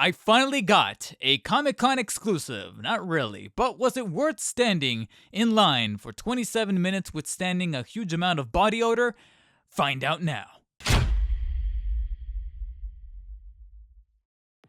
I finally got a Comic-Con exclusive. Not really, but was it worth standing in line for 27 minutes withstanding a huge amount of body odor? Find out now.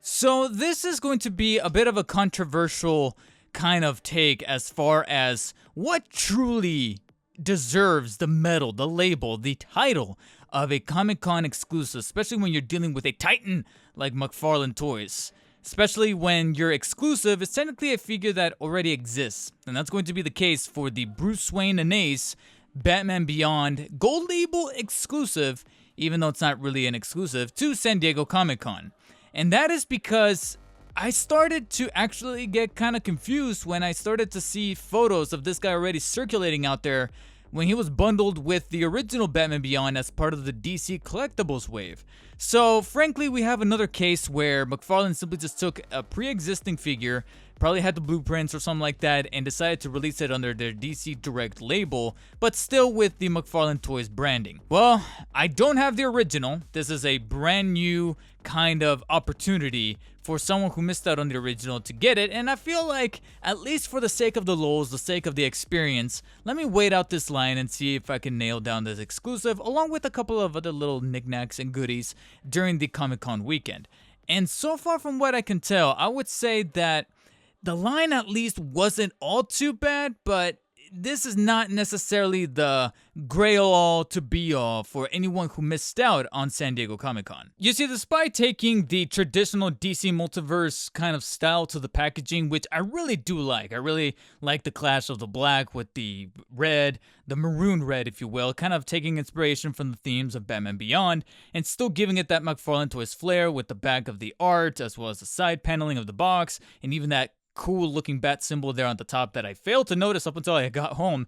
So this is going to be a bit of a controversial kind of take as far as what truly deserves the medal, the label, the title of a Comic-Con exclusive, especially when you're dealing with a titan like McFarlane Toys. Especially when your exclusive is technically a figure that already exists. And that's going to be the case for the Bruce Wayne and Ace Batman Beyond Gold Label exclusive, even though it's not really an exclusive, to San Diego Comic-Con. And that is because I started to actually get kind of confused when I started to see photos of this guy already circulating out there when he was bundled with the original Batman Beyond as part of the DC Collectibles wave. So frankly, we have another case where McFarlane simply just took a pre-existing figure, probably had the blueprints or something like that, and decided to release it under their DC Direct label, but still with the McFarlane Toys branding. Well, I don't have the original. This is a brand new kind of opportunity for someone who missed out on the original to get it, and I feel like, at least for the sake of the lulz, the sake of the experience, let me wait out this line and see if I can nail down this exclusive, along with a couple of other little knickknacks and goodies during the Comic-Con weekend. And so far from what I can tell, I would say that the line at least wasn't all too bad, but this is not necessarily the grail-all to be-all for anyone who missed out on San Diego Comic-Con. You see, despite taking the traditional DC Multiverse kind of style to the packaging, which I really do like. I really like the clash of the black with the red, the maroon red, if you will, kind of taking inspiration from the themes of Batman Beyond, and still giving it that McFarlane Toys flair with the back of the art, as well as the side paneling of the box, and even that cool looking bat symbol there on the top that I failed to notice up until I got home.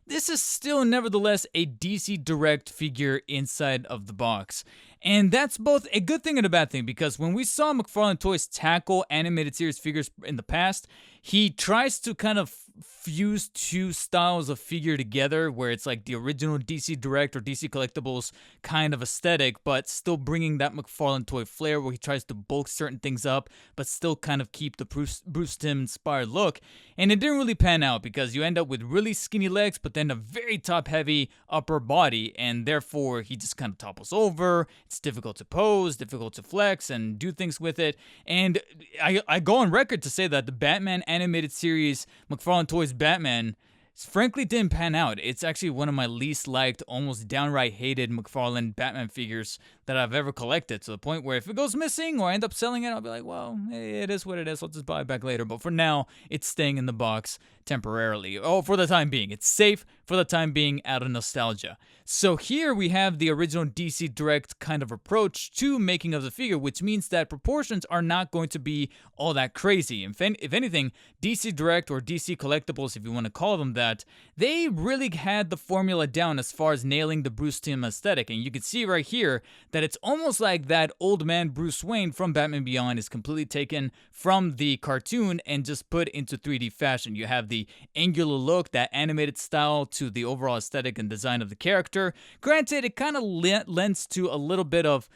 This is still nevertheless a DC Direct figure inside of the box. And that's both a good thing and a bad thing, because when we saw McFarlane Toys tackle animated series figures in the past, he tries to kind of fuse two styles of figure together, where it's like the original DC Direct or DC Collectibles kind of aesthetic, but still bringing that McFarlane Toy flair where he tries to bulk certain things up, but still kind of keep the Bruce Timm inspired look. And it didn't really pan out, because you end up with really skinny legs, but then a very top-heavy upper body, and therefore he just kind of topples over. It's difficult to pose, difficult to flex, and do things with it. And I go on record to say that the Batman animated series McFarlane Toys Batman frankly didn't pan out. It's actually one of my least liked, almost downright hated McFarlane Batman figures that I've ever collected, to the point where if it goes missing or I end up selling it, I'll be like, well, it is what it is. I'll just buy it back later. But for now, it's staying in the box temporarily. Oh, for the time being. It's safe for the time being out of nostalgia. So here we have the original DC Direct kind of approach to making of the figure, which means that proportions are not going to be all that crazy. If anything, DC Direct or DC Collectibles, if you want to call them that, they really had the formula down as far as nailing the Bruce Timm aesthetic. And you can see right here that it's almost like that old man Bruce Wayne from Batman Beyond is completely taken from the cartoon and just put into 3D fashion. You have the angular look, that animated style to the overall aesthetic and design of the character. Granted, it kind of lends to a little bit of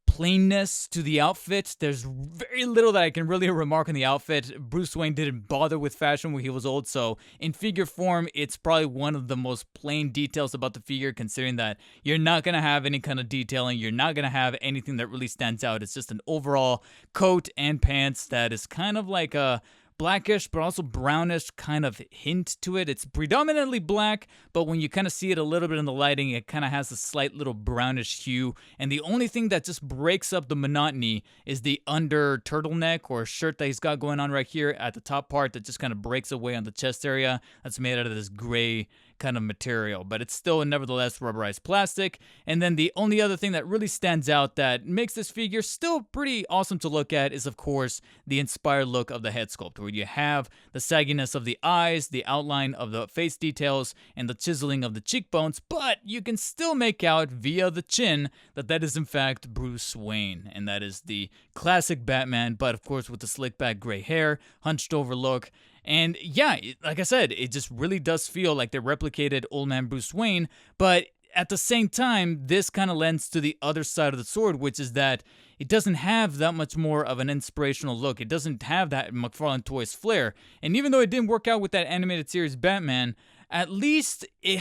plainness to the outfit. There's very little that I can really remark on the outfit. Bruce Wayne didn't bother with fashion when he was old, so in figure form, it's probably one of the most plain details about the figure, considering that you're not going to have any kind of detailing, you're not going to have anything that really stands out. It's just an overall coat and pants that is kind of like a blackish but also brownish kind of hint to it. It's predominantly black, but when you kind of see it a little bit in the lighting, it kind of has a slight little brownish hue. And the only thing that just breaks up the monotony is the under turtleneck or shirt that he's got going on right here at the top part that just kind of breaks away on the chest area. That's made out of this gray kind of material, but it's still nevertheless rubberized plastic. And then the only other thing that really stands out that makes this figure still pretty awesome to look at is, of course, the inspired look of the head sculpt, where you have the sagginess of the eyes, the outline of the face details, and the chiseling of the cheekbones, but you can still make out via the chin that that is in fact Bruce Wayne, and that is the classic Batman, but of course with the slick back gray hair, hunched over look. And yeah, like I said, it just really does feel like they replicated old man Bruce Wayne, but at the same time, this kind of lends to the other side of the sword, which is that it doesn't have that much more of an inspirational look. It doesn't have that McFarlane Toys flair. And even though it didn't work out with that animated series Batman, at least it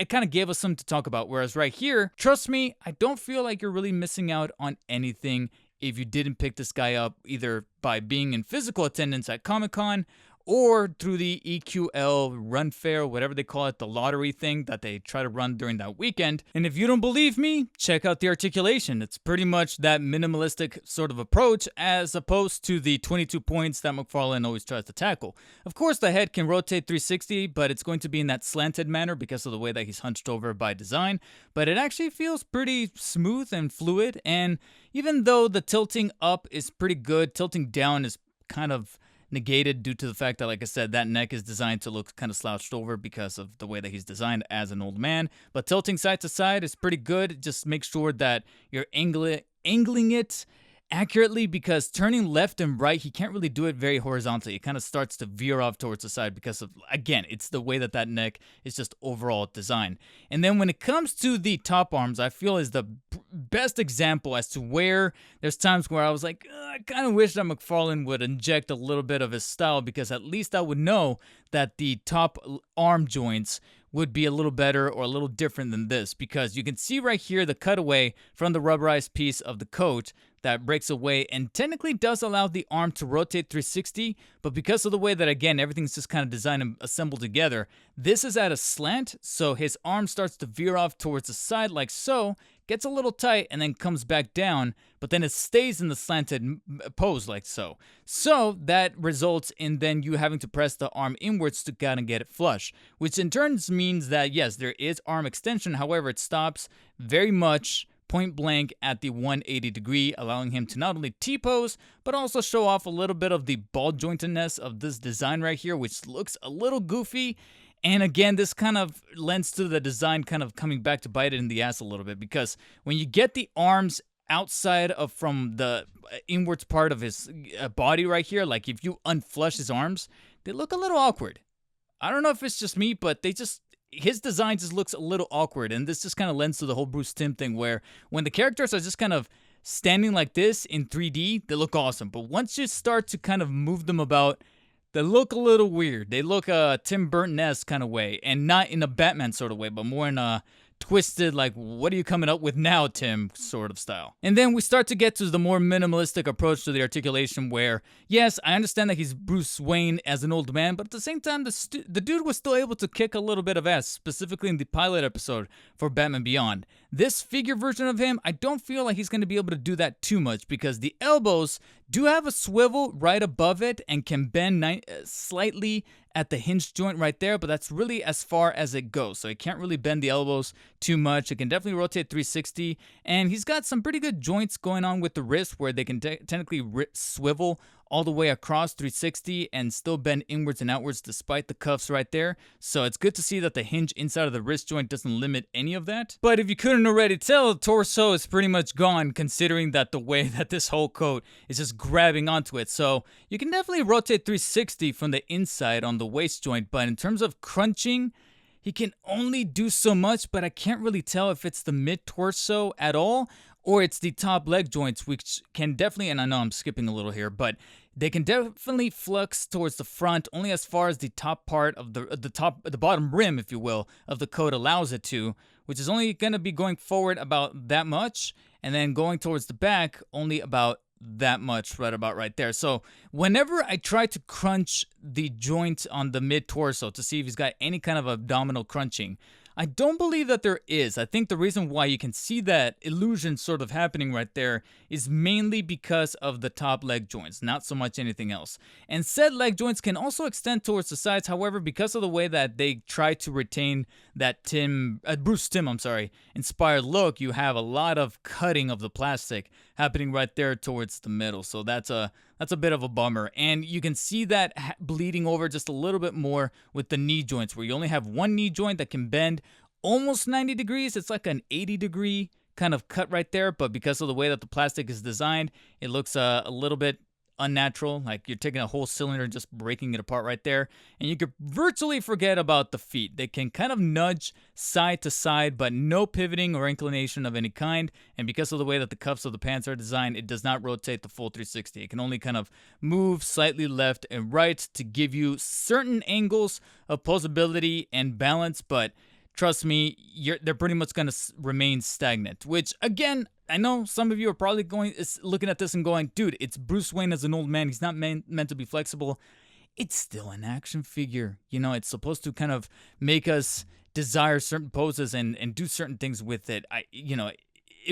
kind of gave us something to talk about. Whereas right here, trust me, I don't feel like you're really missing out on anything if you didn't pick this guy up either by being in physical attendance at Comic-Con or through the EQL run fair, whatever they call it, the lottery thing that they try to run during that weekend. And if you don't believe me, check out the articulation. It's pretty much that minimalistic sort of approach as opposed to the 22 points that McFarlane always tries to tackle. Of course, the head can rotate 360, but it's going to be in that slanted manner because of the way that he's hunched over by design. But it actually feels pretty smooth and fluid. And even though the tilting up is pretty good, tilting down is kind of negated due to the fact that, like I said, that neck is designed to look kind of slouched over because of the way that he's designed as an old man. But tilting side to side is pretty good. Just make sure that you're angling it accurately, because turning left and right, he can't really do it very horizontally. It kind of starts to veer off towards the side because of, again, it's the way that neck is just overall designed. And then when it comes to the top arms, I feel is the best example as to where there's times where I was like, I kind of wish that McFarlane would inject a little bit of his style, because at least I would know that the top arm joints would be a little better or a little different than this, because you can see right here the cutaway from the rubberized piece of the coat that breaks away and technically does allow the arm to rotate 360, but because of the way that, again, everything's just kind of designed and assembled together, this is at a slant, so his arm starts to veer off towards the side like so, gets a little tight, and then comes back down, but then it stays in the slanted pose like so. So that results in then you having to press the arm inwards to kind of get it flush, which in turn means that, yes, there is arm extension, however, it stops very much point blank at the 180 degree, allowing him to not only T-pose, but also show off a little bit of the ball jointedness of this design right here, which looks a little goofy. And again, this kind of lends to the design kind of coming back to bite it in the ass a little bit, because when you get the arms outside of from the inwards part of his body right here, like if you unflush his arms, they look a little awkward. I don't know if it's just me, but his design just looks a little awkward, and this just kind of lends to the whole Bruce Timm thing, where when the characters are just kind of standing like this in 3D, they look awesome, but once you start to kind of move them about, they look a little weird. They look Tim Burton-esque kind of way, and not in a Batman sort of way, but more in a twisted, like, what are you coming up with now, Tim, sort of style. And then we start to get to the more minimalistic approach to the articulation where, yes, I understand that he's Bruce Wayne as an old man, but at the same time, the dude was still able to kick a little bit of ass, specifically in the pilot episode for Batman Beyond. This figure version of him, I don't feel like he's going to be able to do that too much, because the elbows do have a swivel right above it and can bend slightly at the hinge joint right there, but that's really as far as it goes. So it can't really bend the elbows too much. It can definitely rotate 360, and he's got some pretty good joints going on with the wrist where they can technically swivel all the way across 360 and still bend inwards and outwards despite the cuffs right there. So it's good to see that the hinge inside of the wrist joint doesn't limit any of that. But if you couldn't already tell, the torso is pretty much gone, considering that the way that this whole coat is just grabbing onto it. So you can definitely rotate 360 from the inside on the waist joint, but in terms of crunching, he can only do so much, but I can't really tell if it's the mid-torso at all or it's the top leg joints, which can definitely, and I know I'm skipping a little here, but they can definitely flux towards the front only as far as the top part of the bottom rim, if you will, of the coat allows it to, which is only going to be going forward about that much, and then going towards the back only about that much, right about right there. So whenever I try to crunch the joint on the mid-torso to see if he's got any kind of abdominal crunching, I don't believe that there is. I think the reason why you can see that illusion sort of happening right there is mainly because of the top leg joints, not so much anything else. And said leg joints can also extend towards the sides, however, because of the way that they try to retain that Bruce Timm inspired look, you have a lot of cutting of the plastic happening right there towards the middle. So that's a bit of a bummer. And you can see that bleeding over just a little bit more with the knee joints, where you only have one knee joint that can bend almost 90 degrees. It's like an 80-degree kind of cut right there, but because of the way that the plastic is designed, it looks a little bit unnatural, like you're taking a whole cylinder and just breaking it apart right there. And you could virtually forget about the feet. They can kind of nudge side to side, but no pivoting or inclination of any kind. And because of the way that the cuffs of the pants are designed, it does not rotate the full 360. It can only kind of move slightly left and right to give you certain angles of posability and balance, but trust me, they're pretty much going to remain stagnant, which, again, I know some of you are probably looking at this and going, dude, it's Bruce Wayne as an old man. He's not meant to be flexible. It's still an action figure. You know, it's supposed to kind of make us desire certain poses and do certain things with it.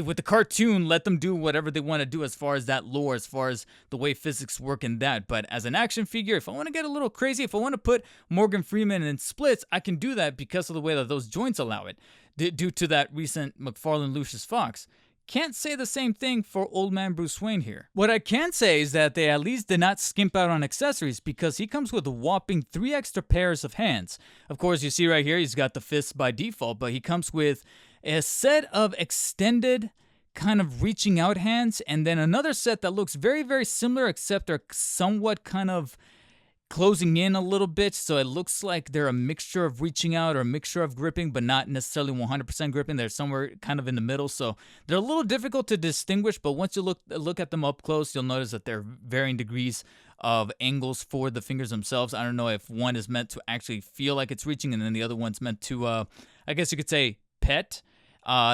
With the cartoon, let them do whatever they want to do as far as that lore, as far as the way physics work in that. But as an action figure, if I want to get a little crazy, if I want to put Morgan Freeman in splits, I can do that because of the way that those joints allow it, due to that recent McFarlane Lucius Fox. Can't say the same thing for old man Bruce Wayne here. What I can say is that they at least did not skimp out on accessories, because he comes with a whopping 3 extra pairs of hands. Of course, you see right here, he's got the fists by default, but he comes with a set of extended kind of reaching out hands, and then another set that looks very, very similar, except they're somewhat kind of closing in a little bit, so it looks like they're a mixture of reaching out or a mixture of gripping, but not necessarily 100% gripping. They're somewhere kind of in the middle, so they're a little difficult to distinguish, but once you look at them up close, you'll notice that they're varying degrees of angles for the fingers themselves. I don't know if one is meant to actually feel like it's reaching, and then the other one's meant to, I guess you could say, pet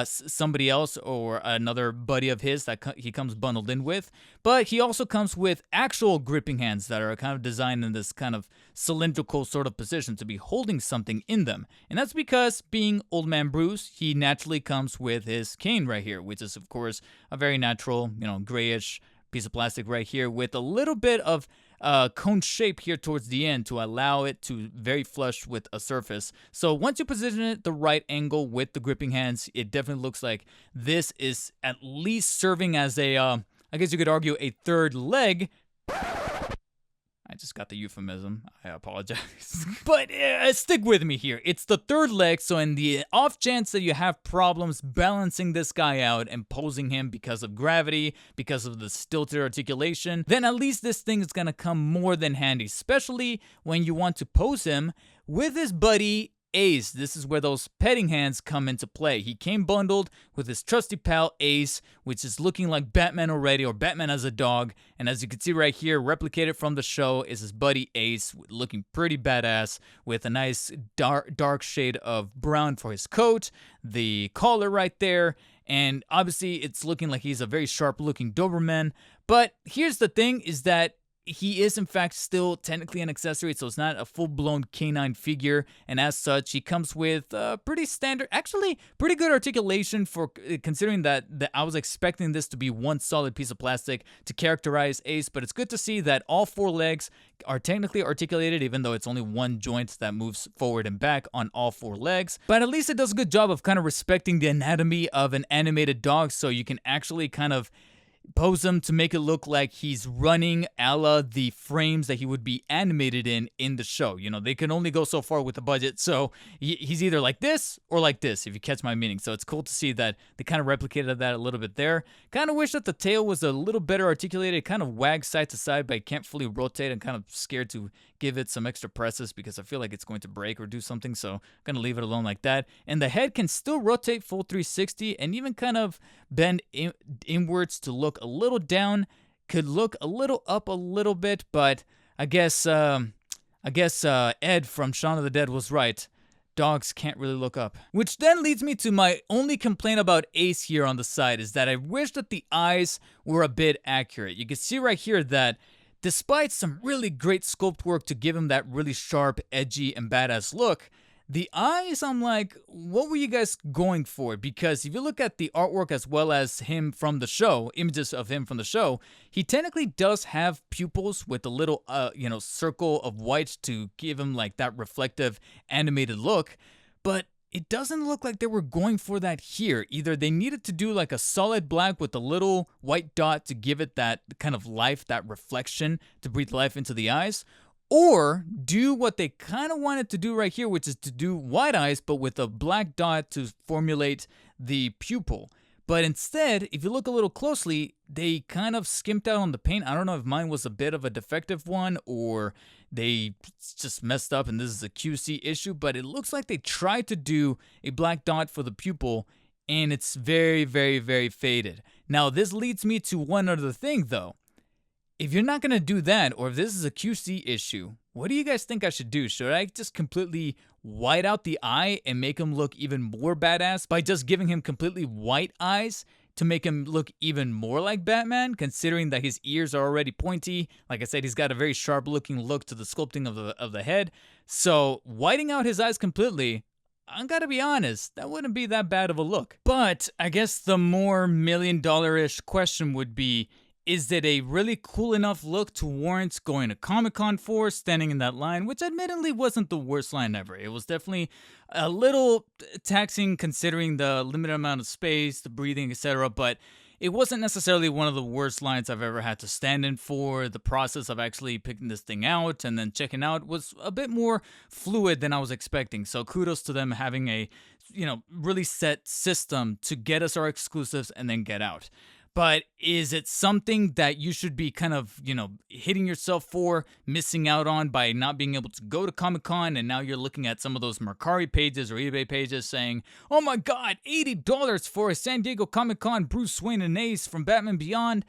somebody else or another buddy of his that he comes bundled in with. But he also comes with actual gripping hands that are kind of designed in this kind of cylindrical sort of position to be holding something in them. And that's because, being old man Bruce, he naturally comes with his cane right here, which is of course a very natural, grayish piece of plastic right here with a little bit of cone shape here towards the end to allow it to very flush with a surface. So once you position it the right angle with the gripping hands, it definitely looks like this is at least serving as a, I guess you could argue, a third leg. I just got the euphemism. I apologize. But stick with me here. It's the third leg, so in the off chance that you have problems balancing this guy out and posing him because of gravity, because of the stilted articulation, then at least this thing is going to come more than handy, especially when you want to pose him with his buddy Ace. This is where those petting hands come into play. He came bundled with his trusty pal Ace, which is looking like Batman already, or Batman as a dog. And as you can see right here, replicated from the show, is his buddy Ace, looking pretty badass with a nice dark shade of brown for his coat, the collar right there, and obviously it's looking like he's a very sharp looking Doberman. But here's the thing, is that he is in fact still technically an accessory, so it's not a full-blown canine figure, and as such, he comes with pretty standard, actually pretty good articulation for considering that I was expecting this to be one solid piece of plastic to characterize Ace, but it's good to see that all 4 legs are technically articulated, even though it's only one joint that moves forward and back on all 4 legs. But at least it does a good job of kind of respecting the anatomy of an animated dog, so you can actually kind of pose him to make it look like he's running a la the frames that he would be animated in the show. They can only go so far with the budget, so he's either like this or like this, if you catch my meaning. So it's cool to see that they kind of replicated that a little bit there. Kind of wish that the tail was a little better articulated. It kind of wags side to side, but it can't fully rotate. I'm kind of scared to give it some extra presses because I feel like it's going to break or do something, so I'm going to leave it alone like that. And the head can still rotate full 360 and even kind of bend inwards to look a little down, could look a little up a little bit, but I guess Ed from Shaun of the Dead was right. Dogs can't really look up. Which then leads me to my only complaint about Ace here on the side, is that I wish that the eyes were a bit accurate. You can see right here that despite some really great sculpt work to give him that really sharp, edgy, and badass look, the eyes, I'm like, what were you guys going for? Because if you look at the artwork as well as him from the show, images of him from the show, he technically does have pupils with a little, circle of white to give him like that reflective animated look. But it doesn't look like they were going for that here. Either they needed to do like a solid black with a little white dot to give it that kind of life, that reflection to breathe life into the eyes, or do what they kind of wanted to do right here, which is to do white eyes, but with a black dot to formulate the pupil. But instead, if you look a little closely, they kind of skimped out on the paint. I don't know if mine was a bit of a defective one or they just messed up and this is a QC issue, but it looks like they tried to do a black dot for the pupil and it's very, very, very faded. Now, this leads me to one other thing though. If you're not going to do that, or if this is a QC issue, what do you guys think I should do? Should I just completely white out the eye and make him look even more badass by just giving him completely white eyes to make him look even more like Batman, considering that his ears are already pointy? Like I said, he's got a very sharp looking look to the sculpting of the head. So whiting out his eyes completely, I gotta be honest, that wouldn't be that bad of a look. But I guess the more $1 million-ish question would be, is it a really cool enough look to warrant going to Comic-Con for, standing in that line, which admittedly wasn't the worst line ever. It was definitely a little taxing considering the limited amount of space, the breathing, etc., but it wasn't necessarily one of the worst lines I've ever had to stand in for. The process of actually picking this thing out and then checking out was a bit more fluid than I was expecting. So kudos to them having a, really set system to get us our exclusives and then get out. But is it something that you should be kind of, hitting yourself for, missing out on by not being able to go to Comic-Con, and now you're looking at some of those Mercari pages or eBay pages saying, oh my god, $80 for a San Diego Comic-Con Bruce Wayne and Ace from Batman Beyond?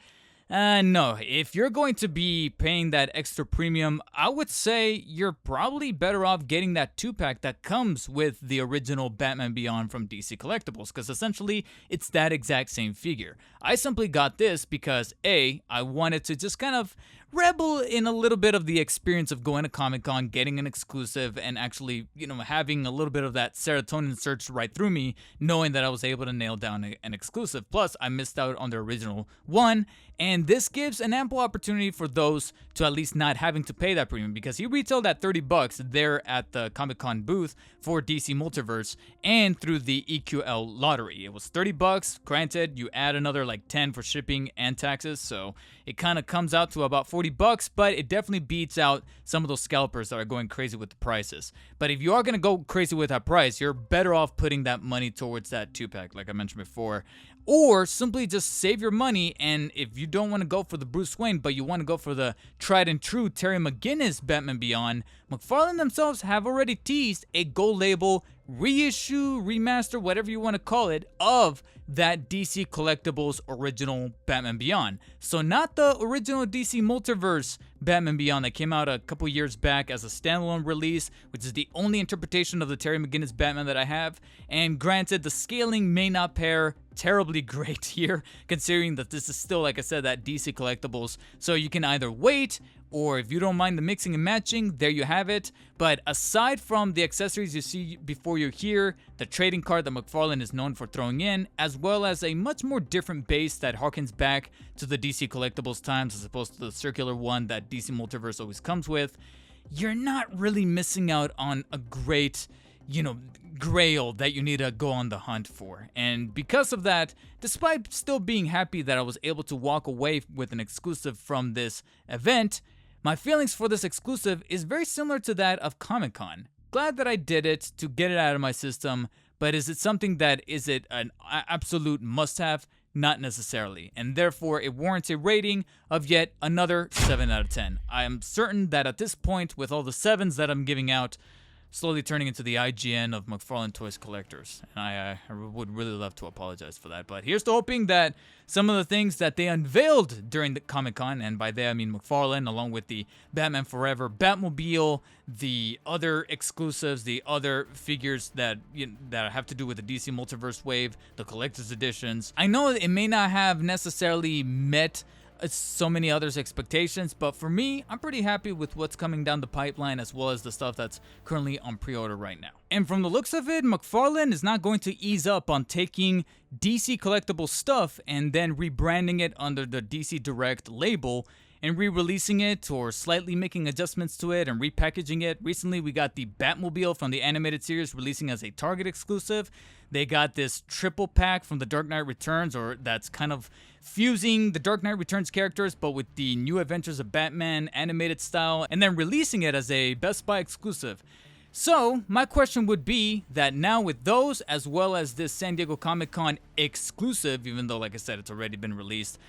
No, if you're going to be paying that extra premium, I would say you're probably better off getting that 2-pack that comes with the original Batman Beyond from DC Collectibles, because essentially it's that exact same figure. I simply got this because A, I wanted to just kind of revel in a little bit of the experience of going to Comic-Con, getting an exclusive, and actually, having a little bit of that serotonin surge right through me, knowing that I was able to nail down an exclusive. Plus, I missed out on the original one, and this gives an ample opportunity for those to at least not having to pay that premium, because he retailed at $30 there at the Comic-Con booth for DC Multiverse and through the EQL lottery. It was $30. Granted, you add another like 10 for shipping and taxes, so it kind of comes out to about $40, but it definitely beats out some of those scalpers that are going crazy with the prices. But if you are going to go crazy with that price, you're better off putting that money towards that 2-pack, like I mentioned before, or simply just save your money. And if you don't want to go for the Bruce Wayne, but you want to go for the tried and true Terry McGinnis Batman Beyond, McFarlane themselves have already teased a gold label reissue, remaster, whatever you want to call it, of that DC Collectibles original Batman Beyond. So not the original DC Multiverse Batman Beyond that came out a couple years back as a standalone release, which is the only interpretation of the Terry McGinnis Batman that I have. And granted, the scaling may not pair terribly great here, considering that this is still, like I said, that DC Collectibles. So you can either wait, or if you don't mind the mixing and matching, there you have it. But aside from the accessories you see before you're here, the trading card that McFarlane is known for throwing in, as well as a much more different base that harkens back to the DC Collectibles times as opposed to the circular one that DC Multiverse always comes with, you're not really missing out on a great, grail that you need to go on the hunt for. And because of that, despite still being happy that I was able to walk away with an exclusive from this event, my feelings for this exclusive is very similar to that of Comic-Con. Glad that I did it to get it out of my system, but is it something that is it an absolute must-have? Not necessarily, and therefore it warrants a rating of yet another 7 out of 10. I am certain that at this point, with all the 7s that I'm giving out, slowly turning into the IGN of McFarlane Toys collectors, and I would really love to apologize for that. But here's to hoping that some of the things that they unveiled during the Comic-Con, and by they I mean McFarlane, along with the Batman Forever Batmobile, the other exclusives, the other figures that that have to do with the DC Multiverse wave, the collector's editions. I know it may not have necessarily met so many others' expectations, but for me, I'm pretty happy with what's coming down the pipeline, as well as the stuff that's currently on pre-order right now. And from the looks of it, McFarlane is not going to ease up on taking DC Collectible stuff and then rebranding it under the DC Direct label and re-releasing it, or slightly making adjustments to it and repackaging it. Recently, we got the Batmobile from the animated series releasing as a Target exclusive. They got this triple pack from the Dark Knight Returns, or that's kind of fusing the Dark Knight Returns characters, but with the New Adventures of Batman animated style, and then releasing it as a Best Buy exclusive. So, my question would be that now with those, as well as this San Diego Comic-Con exclusive, even though, like I said, it's already been released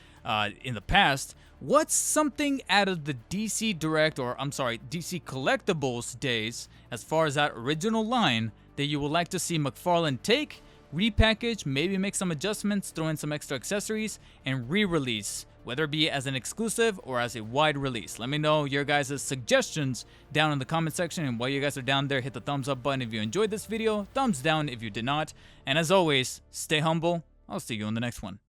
in the past, what's something out of the DC DC Collectibles days, as far as that original line, that you would like to see McFarlane take, repackage, maybe make some adjustments, throw in some extra accessories, and re-release, whether it be as an exclusive or as a wide release? Let me know your guys' suggestions down in the comment section, and while you guys are down there, hit the thumbs up button if you enjoyed this video, thumbs down if you did not, and as always, stay humble. I'll see you in the next one.